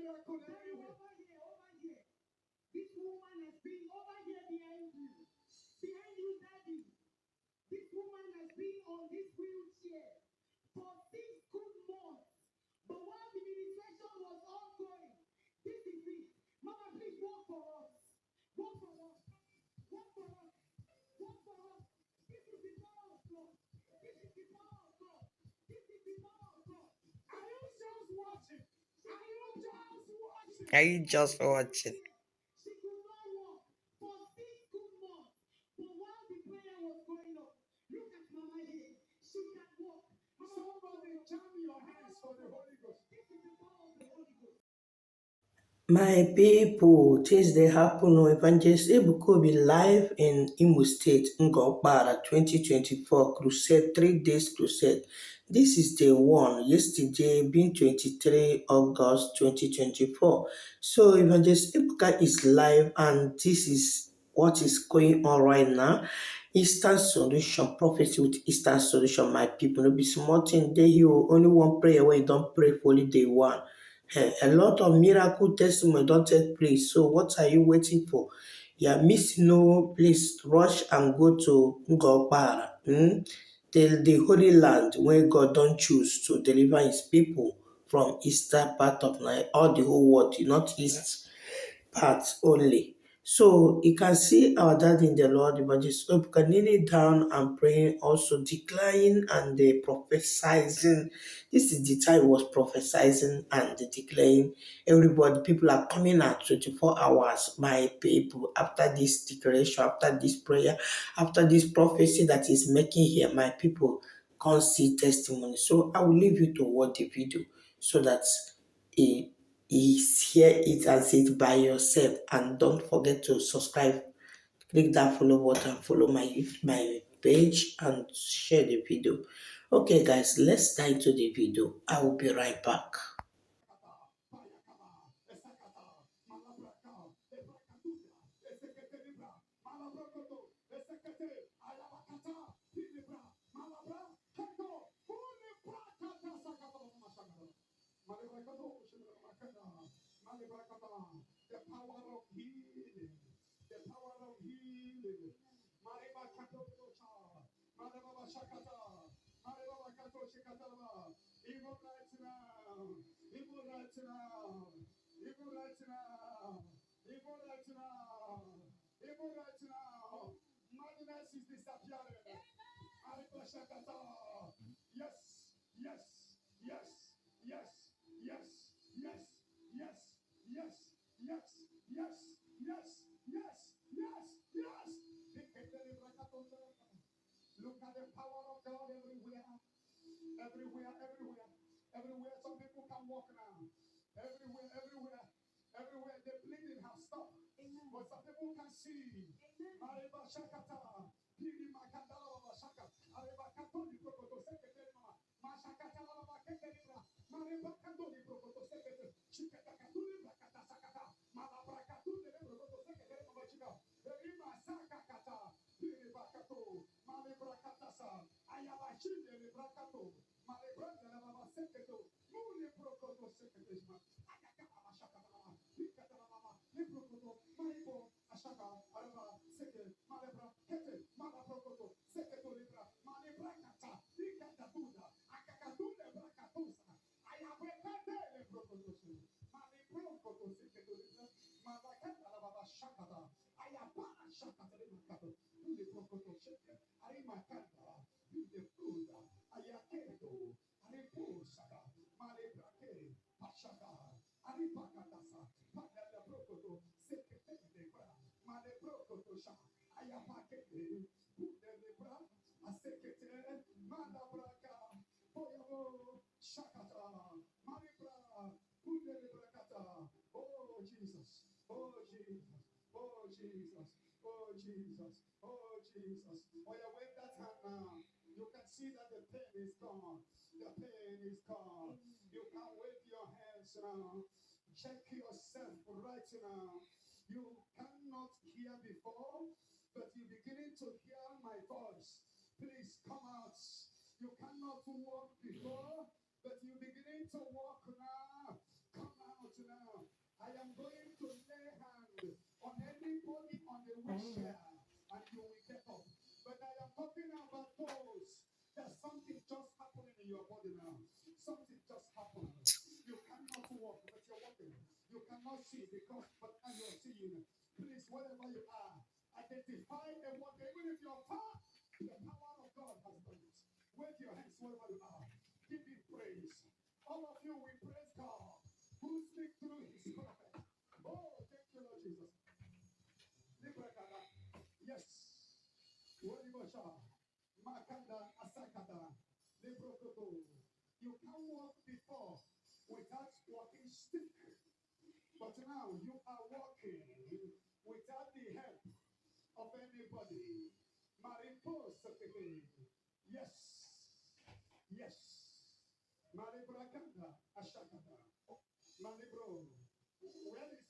miracle everywhere. Over here. This woman has been over here behind you, daddy. This woman has been on this wheelchair for 6 good months. But while the ministration was ongoing, this is it. Mama, please walk for us. Walk for us. Walk for us. Walk for us. This is the power of God. This is the power of God. This is the power of God. Are you just watching? Are you just watching? Are you just watching? She could not walk for 6 good months. But while the prayer was going on, look at Mama here. She can walk. Somebody jam your hands for the Holy Ghost. This is the power of the Holy Ghost. My people, things they happen on Evangelist Ebuka Obi live in Imo State, Ngor Okpala 2024 crusade, 3 days crusade. This is day one, yesterday being 23 August 2024. So Evangelist Ebuka is live and this is what is going on right now. Eastern solution, prophecy with Eastern solution, my people. No be small thing. They you only one prayer where you don't pray for only day one. A lot of miracle testimony don't take place. So what are you waiting for? You are missing no place. Rush and go to Ngor Okpala, the holy land where God don't choose to deliver his people from eastern part of Nigeria, all the whole world, the northeast part only. So you can see our dad in the Lord, Evangelist Obuka, kneeling down and praying, also declaring and prophesying. This is the time he was prophesying and declaring. Everybody, people are coming at 24 hours, my people, after this declaration, after this prayer, after this prophecy that is making here, my people can't see testimony. So I will leave you to watch the video so that he hear it and see it by yourself. And don't forget to subscribe, click that follow button, follow my page and share the video. Okay guys, let's dive into the video. I will be right back. The power of healing. The power of healing. Mariba Katosha. Marababa Shakata. Marababa Katoshikataba. Even right now. Even right now. Even right now. Even right now. Even right now. Madness is disappearing. Mariba Shakata. Yes. Yes. Yes. Yes. Yes. Yes. Yes. Yes. Yes. Yes. Yes. Yes. Yes. Yes. Look at the power of God everywhere. Everywhere. Everywhere. Everywhere. Some people can walk now. Everywhere. Everywhere. Everywhere. The bleeding has stopped. But some people can see. Mariba Shakata. Piri Makandala Shaka. Ariba Katoli Prokoto Secretary Mama. Mashakata Lava Keterina. Mariba Katoli Prokoto Secretary. Shikata Katuli Brakata Sakata. Malabra Katuli Prokoto Secretary Mama Chica. Rima Sakakata. Piri Bakato. Malibra Katasa. Ayabashinde Librakato. Malibranda Lava Secretary. Muli Prokoto Secretary. Ayakama Shakata. Pikata Lava. Liprokoto. Maribo. Ashaka. Araba. Secretary. Malibra. Kete. Malaprokoto. Secretary Libra. Malibra Kata. Pikata Buda. Akakatule Brakatosa. Ayabekate Liprokoto. Maliprokoto Secretary Libra. Malakata Lava Shakata. Ayabana Shakata Librakato. Liprokoto Secretary. Arimakanda. Liprokoto. Ayaketo. Ariposaka. Malibrake. Pashaka. Aripakatasa. Pagada Prokoto. Secretary Libra. Maliprokoto Shaka. Ayapakete. Pude Libra. Asekete. Malabraka. Poyabo. Shakata. Malibra. Pude Librakata. Oh Jesus. Oh Jesus. Oh Jesus. Oh Jesus. Oh Jesus. Oh yeah, wave that hand now. You can see that the pain is gone. The pain is gone. You can wave your hands now. Check yourself right now. You cannot hear before, but you're beginning to hear my voice. Please come out. You cannot walk before, but you're beginning to walk now. Come out now. I am going to lay hand on anybody on the wheelchair and you will get up. But I am talking about those that something just happening in your body now. Something just happened. You cannot walk, but you're walking. You cannot see because but now you're seeing. Please, wherever you are, identify a walker. Even if you're far, the power of God has done it. Wave your hands wherever you are. Give him praise. All of you, we praise God who speaks through his prophet. Oh, thank you, Lord Jesus. Yes. Makanda Asakata. You can walk before without walking stick. But now you are walking without the help of anybody. Yes. Yes. Maribrakanda Ashakata. Maribro. Where is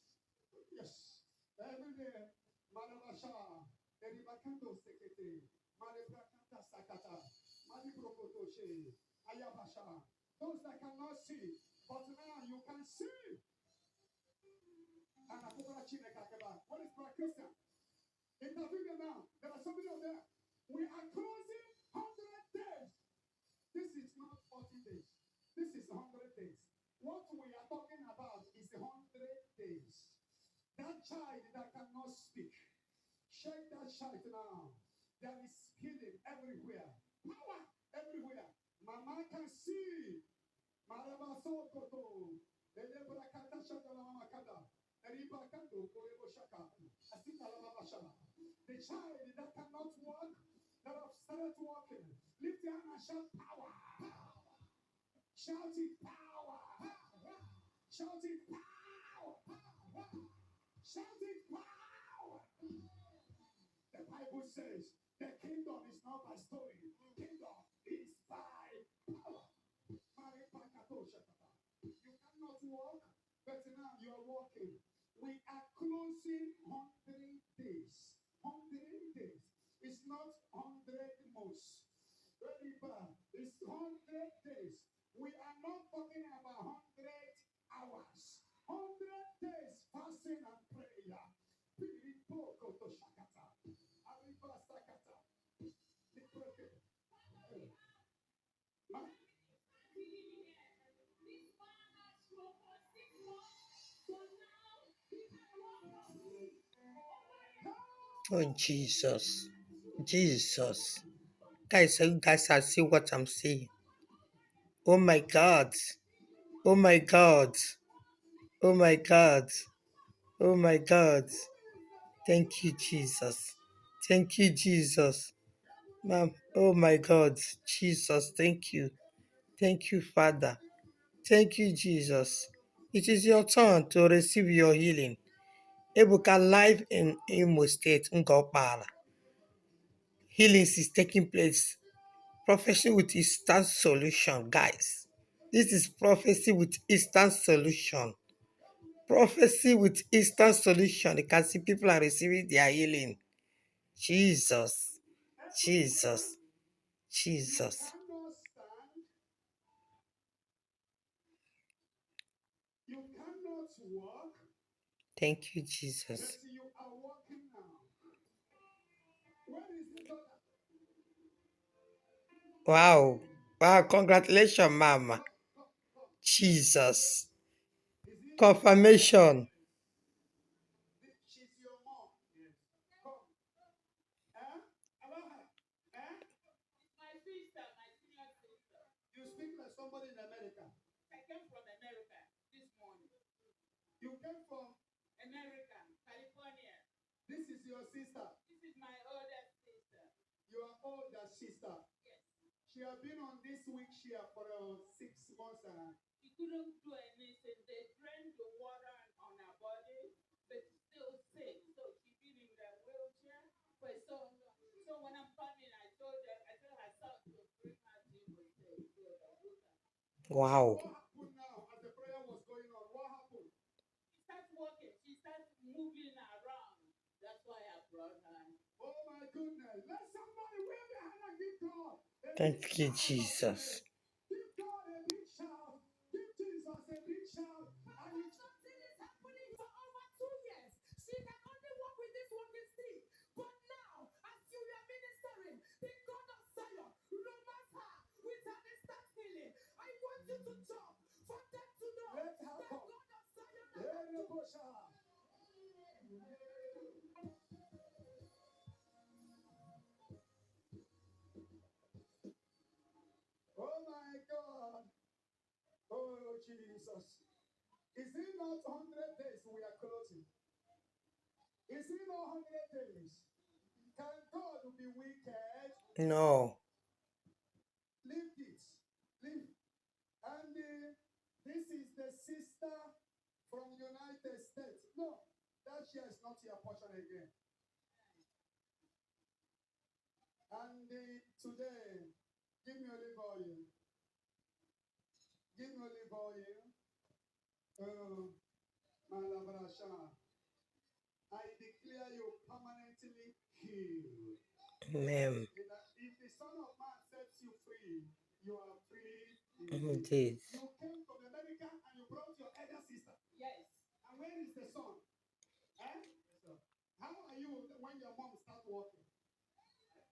yes? Every day, Marabasha, Eribakando Sekete, Maribrakanda Sakata, Maribrokotoche, Ayabasha. Those that cannot see, but now you can see. And Akubra Chinekakeba. What is Brother Christian? Interview them now. There are somebody out there. We are closing 100 days. This is not 40 days. This is 100 days. What we are talking about is 100 days. That child that cannot speak, shake that child now. There is healing everywhere. Power everywhere. Mama can see. Marabaso koto. Elebrakata shakalamakada. Eribakando korebo shaka. Asikalabashana. The child that cannot walk, that have started walking, lift your hand and shout power. Shout it power. Shout it power. Shout it power. The Bible says the kingdom is not by story. Kingdom is by power. You cannot walk, but now you are walking. We are closing 100 days. 100 days. It's not 100 months. Very bad. It's 100 days. We are not talking about 100 hours. 100 days fasting and prayer. Oh, Jesus. Jesus. Guys, you guys are see what I'm saying. Oh my God. Oh my God. Oh my God. Oh my God. Thank you, Jesus. Thank you, Jesus. Ma'am, oh my God. Jesus, thank you. Thank you, Father. Thank you, Jesus. It is your turn to receive your healing. Ebuka live in Imo State, Ngor Okpala. Healing is taking place. Prophecy with instant solution, guys. This is prophecy with instant solution. Prophecy with instant solution. You can see people are receiving their healing. Jesus. Jesus. Jesus. You cannot walk. Thank you, Jesus. You are walking now. Where is the daughter? Wow. Wow. Congratulations, Mama. Jesus. Confirmation. She's your mom. Yes. Come. Allow her. My sister, my senior sister. You speak like somebody in America. I came from America this morning. You came from America, California. This is your sister. This is my older sister. Your older sister. Yes. She has been on this week here for 6 months. She couldn't do anything. They drained the water on her body, but still sick. So she's been in the wheelchair for so long. So when I'm coming, I told her son to bring her to the Wow. What happened now as the prayer was going on? What happened? She started walking. She started moving around. That's why I brought her. Oh my goodness. Let somebody wave their hand and give God. Thank you, Jesus. Give God a big shout. Give Jesus a big shout. And something is happening Oh my God. Oh Jesus. Is it not 100 days we are closing? Is it not 100 days? Can God be wicked? No. Leave it. Leave. And this is the sister from United States. No, that share is not your portion again. And today, give me olive oil. Give me olive oil. Malabrasha. I declare you permanently healed. Amen. If the Son of Man sets you free, you are free. Indeed. You came from America and you brought your elder sister. Yes. And where is the son? Eh? So, how are you when your mom starts working?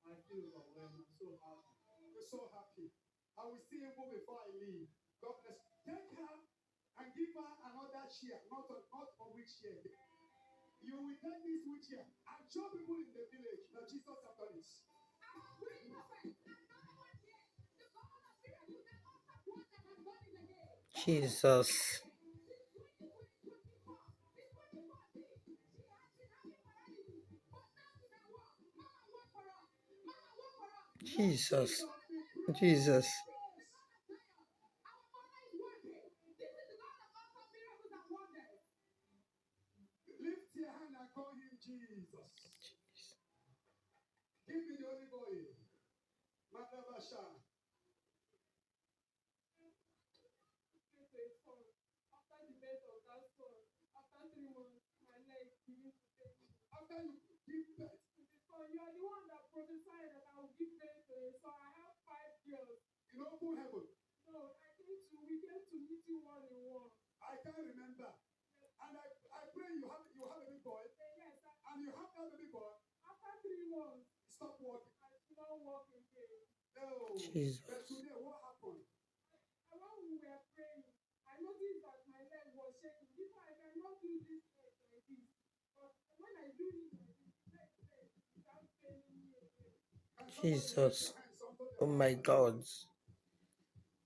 I feel overwhelmed. I'm so happy. You're so happy. I will see you before I leave. God bless. Take her and give her another share, not a week share. You will take this week share and show people in the village that Jesus has done it. Jesus. Jesus. Jesus. Lift your hand and call him Jesus. Give me the olive oil. Madabasha. After the birth of that son, after 3 months, my leg begins to take me. After you give birth to the son, you are the one that prophesied that I will give birth to a son. I have 5 girls. In open heaven? No, we came to meet you one in one. I can't remember. Yes. And I pray you have a baby boy. Yes. And you have that baby boy. After 3 months, stop walking. I did not walk again. No. Jesus. But today, what happened? While we were praying, I noticed that my leg was shaking. Before I cannot do this leg like this. But when I do it like this, leg without paining me again. Jesus. Oh my God.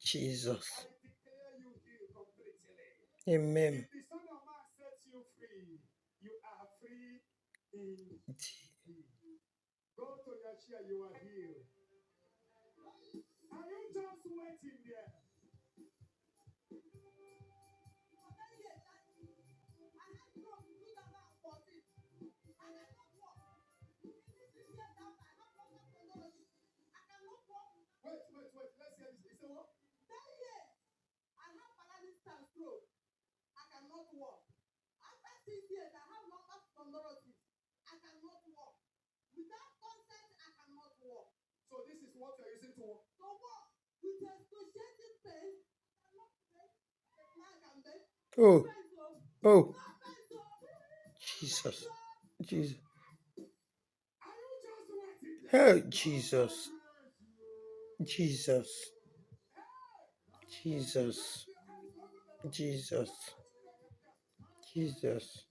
Jesus. I declare you healed completely. Amen. If the Son of Man sets you free, you are free indeed. Go to your chair, you are healed. Are you just waiting there? Wait. Let's hear this. He said what? 10 years. I have paralysis and stroke. I cannot walk. After 6 years, I have lumbar spondylosis. I cannot walk. Without consent, I cannot walk. So this is what you're using to walk? To walk. With excruciating pain, I cannot bend. Now I can bend. Oh. Oh. Jesus. Jesus. Hey, Jesus. Jesus. Jesus. Jesus. Jesus.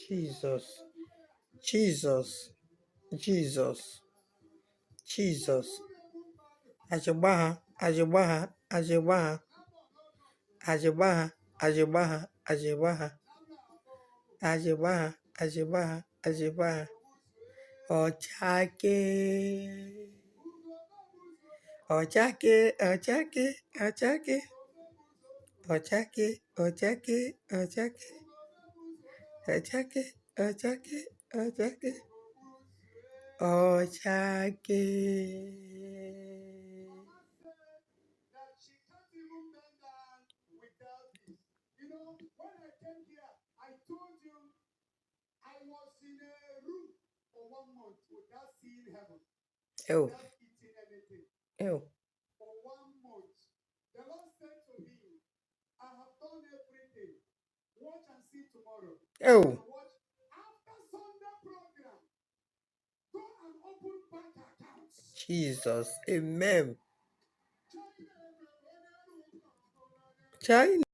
Jesus. Jesus. Jesus. Jesus. Ajibaha. Ajibaha. Ajibaha. Ajibaha. Ajibaha. Ajibaha. Ajibaha. Ajibaha. Ajibaha. Ochake. Ochake. Ochake. Ochake. Ochake. Ochake. Ochake. Ochake. Ochake. Ochake. Ochake. That she can't even bend down without this. You know, when I came here, I told you I was in a room for 1 month without seeing heaven, Oh. without eating anything. Oh. For 1 month. The Lord said to me, I have done everything. Watch and see tomorrow. Oh. Watch after Sunday program. Go and open bank accounts. Jesus. Amen. China.